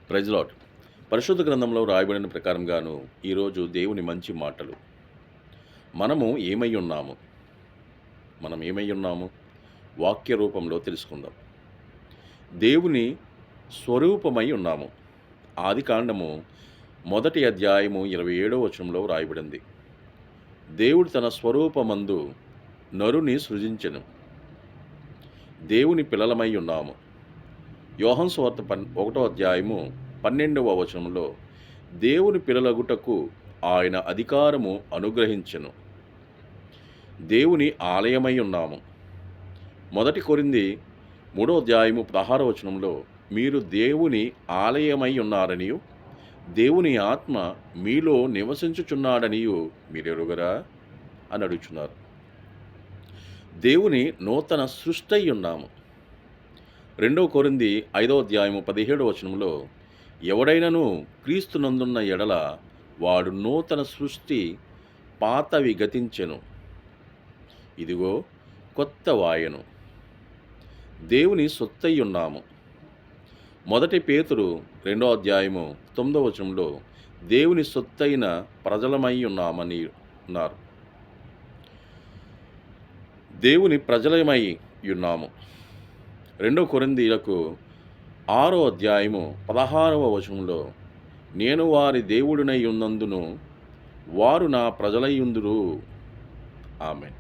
Praise lord. పరిశుద్ధ గ్రంథంలో రాయబడిన ప్రకారంగాను ఈరోజు దేవుని మంచి మాటలు. మనము ఏమై ఉన్నాము? మనం ఏమై ఉన్నాము? వాక్య రూపంలో తెలుసుకుందాం. దేవుని స్వరూపమై ఉన్నాము. ఆదికాండము మొదటి అధ్యాయము 27వ వచనంలో రాయబడింది. దేవుడు తన స్వరూపమందు నరుని సృజించెను. దేవుని పిల్లలమై ఉన్నాము. యోహాను సువార్త 1వ అధ్యాయము 12వ వచనంలో దేవుని పిల్లలగుటకు ఆయన అధికారము అనుగ్రహించెను. దేవుని ఆలయమై ఉన్నాము. మొదటి కొరింథీ 3వ అధ్యాయము 16వ వచనంలో మీరు దేవుని ఆలయమై ఉన్నారనియు దేవుని ఆత్మ మీలో నివసించుచున్నాడనియు మీరెరుగరా అని అడుగుచున్నారు. దేవుని నూతన సృష్టి అయి ఉన్నాము. 2 కొరింథీ 5వ అధ్యాయము 17వ వచనంలో ఎవడైనను క్రీస్తునందున్న ఎడల వాడు నూతన సృష్టి, పాతవి గతించెను, ఇదిగో కొత్త వాయెను. దేవుని సొత్తై ఉన్నాము. మొదటి పేతురు 2వ అధ్యాయము 9వ వచనంలో దేవుని సొత్తైన ప్రజలమై ఉన్నామని ఉన్నారు. దేవుని ప్రజలమై ఉన్నాము. 2 కొరింథీయులకు 6వ అధ్యాయము 16వ వచనంలో నేను వారి దేవుడినై ఉన్నందును వారు నా ప్రజలై ఉందురు. ఆమేన్.